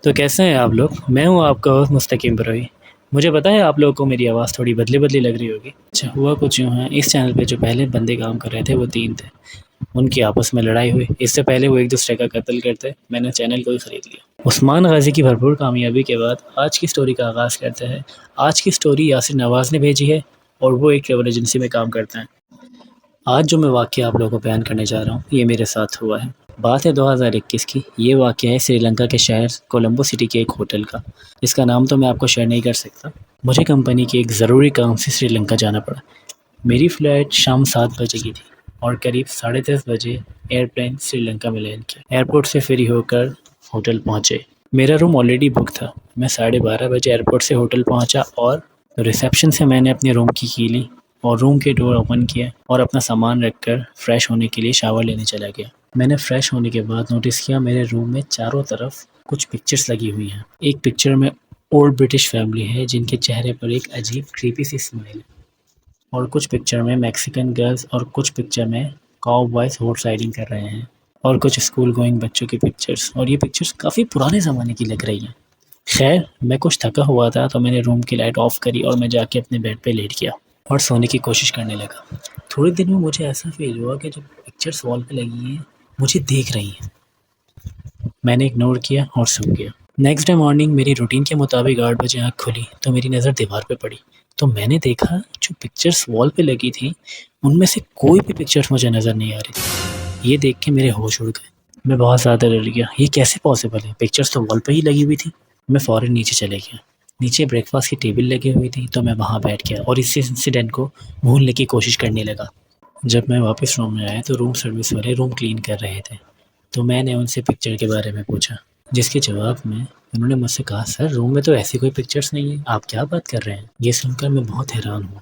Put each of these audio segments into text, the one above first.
तो कैसे हैं आप लोग? मैं हूँ आपका होस्ट मुस्तकीम बरोई। मुझे पता है आप लोगों को मेरी आवाज़ थोड़ी बदली-बदली लग रही होगी। अच्छा, हुआ कुछ यूँ है, इस चैनल पे जो पहले बंदे काम कर रहे थे वो 3 थे। उनकी आपस में लड़ाई हुई। इससे पहले वो एक-दूसरे का कत्ल करते, मैंने चैनल को ही खरीद लिया। उस्मान गाज़ी की भरपूर कामयाबी के बाद आज की स्टोरी का आगाज़ करते हैं। आज की स्टोरी यासिर नवाज़ ने भेजी है और वो एक ट्रैवल एजेंसी में काम करते हैं। आज जो मैं वाक़या आप लोगों को बयान करने जा रहा हूँ, ये मेरे साथ हुआ है। बात है 2021 की। ये वाक़या है श्रीलंका के शहर कोलंबो सिटी के एक होटल का, जिसका नाम तो मैं आपको शेयर नहीं कर सकता। मुझे कंपनी के एक ज़रूरी काम से श्रीलंका जाना पड़ा। मेरी फ़्लाइट शाम 7 बजे की थी और करीब 10:30 बजे एयरप्लेन श्रीलंका में लैंड किया। एयरपोर्ट से फ्री होकर होटल पहुँचे। मेरा रूम ऑलरेडी बुक था। मैं 12:30 बजे एयरपोर्ट से होटल पहुँचा और रिसेप्शन से मैंने अपने रूम की की ली और रूम के डोर ओपन किया और अपना सामान रखकर फ्रेश होने के लिए शावर लेने चला गया। मैंने फ्रेश होने के बाद नोटिस किया मेरे रूम में चारों तरफ कुछ पिक्चर्स लगी हुई हैं। एक पिक्चर में ओल्ड ब्रिटिश फैमिली है जिनके चेहरे पर एक अजीब क्रीपी सी स्माइल है और कुछ पिक्चर में मैक्सिकन गर्ल्स और कुछ पिक्चर में काउबॉयज हॉर्स राइडिंग कर रहे हैं और कुछ स्कूल गोइंग बच्चों की पिक्चर्स, और ये पिक्चर्स काफ़ी पुराने ज़माने की लग रही हैं। खैर, मैं कुछ थका हुआ था तो मैंने रूम की लाइट ऑफ करी और मैं जाके अपने बेड पे लेट गया और सोने की कोशिश करने लगा। थोड़ी देर में मुझे ऐसा फ़ील हुआ कि जो पिक्चर्स वॉल पे लगी हैं, मुझे देख रही हैं। मैंने इग्नोर किया और सो गया। नेक्स्ट डे मॉर्निंग मेरी रूटीन के मुताबिक 8 बजे आँख खुली तो मेरी नज़र दीवार पे पड़ी। तो मैंने देखा जो पिक्चर्स वॉल पे लगी थी, उनमें से कोई भी पिक्चर्स मुझे नज़र नहीं आ रही थी। ये देख के मेरे होश उड़ गए। मैं बहुत ज़्यादा डर गया। ये कैसे पॉसिबल है? पिक्चर्स तो वॉल पे ही लगी हुई थी। मैं फ़ौरन नीचे चले गया। नीचे ब्रेकफ़ास्ट की टेबल लगी हुई थी तो मैं वहाँ बैठ गया और इस इंसिडेंट को भूलने की कोशिश करने लगा। जब मैं वापस रूम में आया तो रूम सर्विस वाले रूम क्लीन कर रहे थे। तो मैंने उनसे पिक्चर के बारे में पूछा, जिसके जवाब में उन्होंने मुझसे कहा, सर रूम में तो ऐसी कोई पिक्चर्स नहीं है, आप क्या बात कर रहे हैं? ये सुनकर मैं बहुत हैरान हुआ।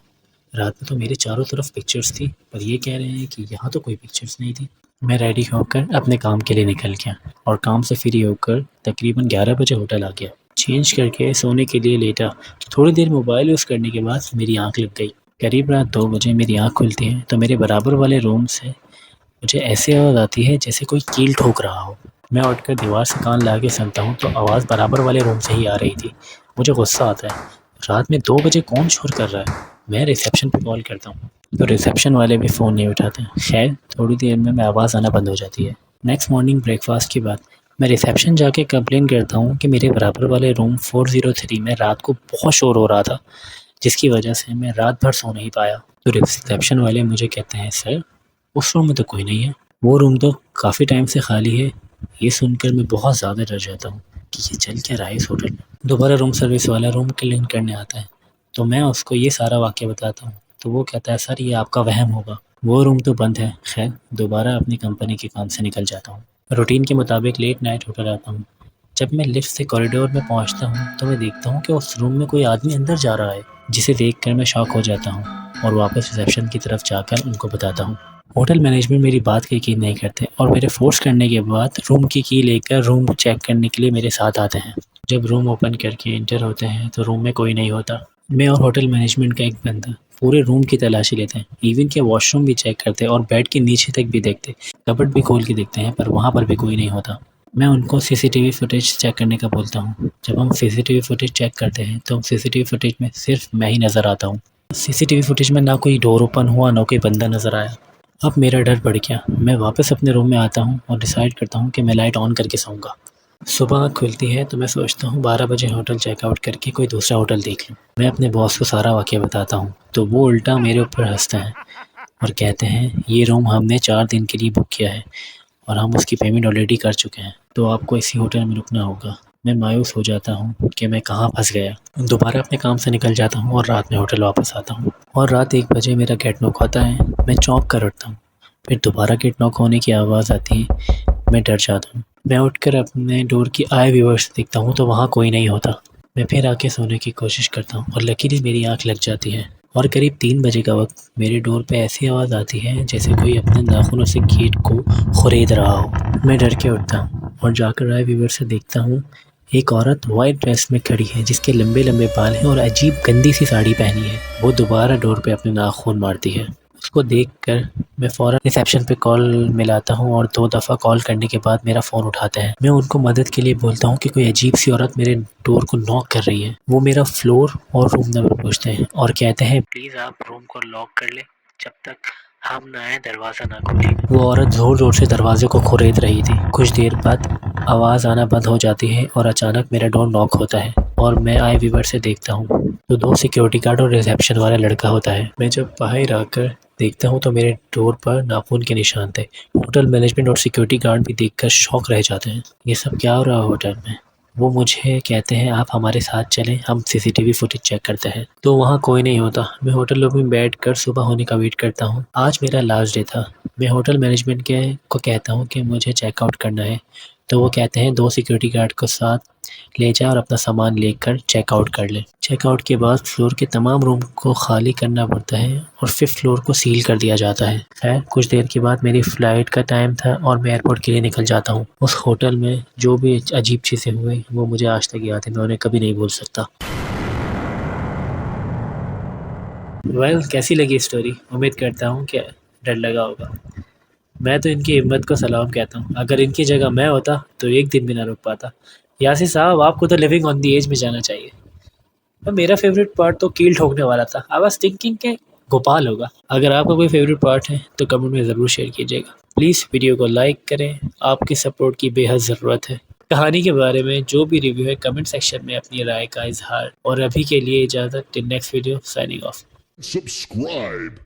रात में तो मेरे चारों तरफ पिक्चर्स थी, पर ये कह रहे हैं कि यहाँ तो कोई पिक्चर्स नहीं थी। मैं रेडी होकर अपने काम के लिए निकल गया और काम से फ्री होकर तकरीबन 11 बजे होटल आ गया। चेंज करके सोने के लिए लेटा। थोड़ी देर मोबाइल यूज़ करने के बाद मेरी आँख लग गई। करीब रात 2 बजे मेरी आँख खुलती है तो मेरे बराबर वाले रूम से मुझे ऐसी आवाज़ आती है जैसे कोई कील ठोक रहा हो। मैं उठकर दीवार से कान लगा के सुनता हूँ तो आवाज़ बराबर वाले रूम से ही आ रही थी। मुझे गुस्सा आता है। रात में 2 बजे कौन शोर कर रहा है? मैं रिसेप्शन पे कॉल करता हूँ तो रिसेप्शन वाले भी फ़ोन नहीं उठाते। खैर, थोड़ी देर में आवाज़ आना बंद हो जाती है। नेक्स्ट मॉर्निंग ब्रेकफास्ट के बाद मैं रिसेप्शन जाके कंप्लेन करता हूँ कि मेरे बराबर वाले रूम 403 में रात को बहुत शोर हो रहा था, जिसकी वजह से मैं रात भर सो नहीं पाया। तो रिसेप्शन वाले मुझे कहते हैं, सर उस रूम में तो कोई नहीं है, वो रूम तो काफ़ी टाइम से खाली है। ये सुनकर मैं बहुत ज़्यादा डर जाता हूँ कि ये चल क्या रहा है इस होटल में। दोबारा रूम सर्विस वाला रूम क्लीन करने आता है तो मैं उसको ये सारा वाक़या बताता हूँ तो वो कहता है, सर ये आपका वहम होगा, वो रूम तो बंद है। खैर, दोबारा अपनी कंपनी के काम से निकल जाता हूँ। रूटीन के मुताबिक लेट नाइट होटल आता हूँ। जब मैं लिफ्ट से कॉरिडोर में पहुँचता हूँ तो मैं देखता हूँ कि उस रूम में कोई आदमी अंदर जा रहा है, जिसे देखकर मैं शॉक हो जाता हूँ और वापस रिसेप्शन की तरफ जाकर उनको बताता हूँ। होटल मैनेजमेंट मेरी बात की यकीन नहीं करते और मेरे फ़ोर्स करने के बाद रूम की लेकर रूम चेक करने के लिए मेरे साथ आते हैं। जब रूम ओपन करके एंटर होते हैं तो रूम में कोई नहीं होता। मैं और होटल मैनेजमेंट का एक बंदा पूरे रूम की तलाशी लेते हैं, इवन के वॉशरूम भी चेक करते हैं और बेड के नीचे तक भी देखते, कबर्ड भी खोल के देखते हैं, पर वहाँ पर भी कोई नहीं होता। मैं उनको सीसीटीवी फुटेज चेक करने का बोलता हूँ। जब हम सीसीटीवी फुटेज चेक करते हैं तो सीसीटीवी फुटेज में सिर्फ मैं ही नज़र आता हूँ। सीसीटीवी फुटेज में ना कोई डोर ओपन हुआ, ना कोई बंदा नज़र आया। अब मेरा डर बढ़ गया। मैं वापस अपने रूम में आता हूँ और डिसाइड करता हूँ कि मैं लाइट ऑन करके सोऊंगा। सुबह आँख खुलती है तो मैं सोचता हूँ 12 बजे होटल चेकआउट करके कोई दूसरा होटल देख लूँ। मैं अपने बॉस को सारा वाक़या बताता हूँ तो वो उल्टा मेरे ऊपर हंसते हैं और कहते हैं, ये रूम हमने 4 दिन के लिए बुक किया है और हम उसकी पेमेंट ऑलरेडी कर चुके हैं, तो आपको इसी होटल में रुकना होगा। मैं मायूस हो जाता हूँ कि मैं कहाँ फंस गया। दोबारा अपने काम से निकल जाता हूँ और रात में होटल वापस आता हूँ और रात 1 बजे मेरा गेट नॉक होता है। मैं चौंक कर उठता हूँ। फिर दोबारा गेट नॉक होने की आवाज़ आती है। मैं डर जाता हूँ। मैं उठकर अपने डोर की आई व्यूअर से देखता हूँ तो वहाँ कोई नहीं होता। मैं फिर आके सोने की कोशिश करता हूँ और लकीली मेरी आँख लग जाती है और करीब 3 बजे का वक्त मेरे डोर पे ऐसी आवाज़ आती है जैसे कोई अपने नाखूनों से गेट को खुरेद रहा हो। मैं डर के उठता हूँ और जाकर आई व्यूअर से देखता हूँ एक औरत वाइट ड्रेस में खड़ी है जिसके लंबे लंबे बाल हैं और अजीब गंदी सी साड़ी पहनी है। वो दोबारा डोर पे अपने नाखून मारती है। उसको देखकर मैं फ़ौरन रिसेप्शन पे कॉल मिलाता हूँ और 2 दफ़ा कॉल करने के बाद मेरा फ़ोन उठाते हैं। मैं उनको मदद के लिए बोलता हूँ कि कोई अजीब-सी औरत मेरे डोर को नॉक कर रही है। वो मेरा फ्लोर और रूम नंबर पूछते हैं और कहते हैं प्लीज़ आप रूम को लॉक कर लें, जब तक हम ना आए दरवाज़ा ना खोलें। वो औरत ज़ोर-ज़ोर से दरवाज़े को खुरेद रही थी। कुछ देर बाद आवाज़ आना बंद हो जाती है और अचानक मेरा डोर नॉक होता है और मैं आई व्यूवर से देखता हूँ तो 2 सिक्योरिटी गार्ड और रिसेप्शन वाला लड़का होता है। मैं जब बाहर आकर देखता हूँ तो मेरे डोर पर नाखून के निशान थे। होटल मैनेजमेंट और सिक्योरिटी गार्ड भी देखकर शॉक रह जाते हैं। ये सब क्या हो रहा है होटल में? वो मुझे कहते हैं आप हमारे साथ चलें, हम सीसीटीवी फुटेज चेक करते हैं। तो वहाँ कोई नहीं होता। मैं होटल लॉबी में बैठकर सुबह होने का वेट करता हूँ। आज मेरा लास्ट डे था। मैं होटल मैनेजमेंट को कहता हूँ कि मुझे चेकआउट करना है। तो वो कहते हैं 2 सिक्योरिटी गार्ड को साथ ले जाएं और अपना सामान लेकर चेकआउट कर लें। चेकआउट के बाद फ्लोर के तमाम रूम को खाली करना पड़ता है और 5th फ्लोर को सील कर दिया जाता है। खैर कुछ देर के बाद मेरी फ़्लाइट का टाइम था और मैं एयरपोर्ट के लिए निकल जाता हूँ। उस होटल में जो भी अजीब चीज़ें हुई वो मुझे आज तक याद है, मैं उन्हें कभी नहीं भूल सकता। कैसी लगी स्टोरी? उम्मीद करता हूँ कि डर लगा होगा। मैं तो इनकी हिम्मत को सलाम कहता हूँ। अगर इनकी जगह मैं होता तो एक दिन भी ना रुक पाता। यासिर साहब आपको तो लिविंग ऑन द एज में जाना चाहिए। और मेरा फ़ेवरेट पार्ट तो कील ठोकने वाला था। आई वाज़ थिंकिंग कि गोपाल होगा। अगर आपका कोई फ़ेवरेट पार्ट है तो कमेंट में ज़रूर शेयर कीजिएगा। प्लीज़ वीडियो को लाइक करें, आपकी सपोर्ट की बेहद ज़रूरत है। कहानी के बारे में जो भी रिव्यू है कमेंट सेक्शन में अपनी राय का इज़हार और अभी के लिए इजाज़त till next video signing off. Subscribe.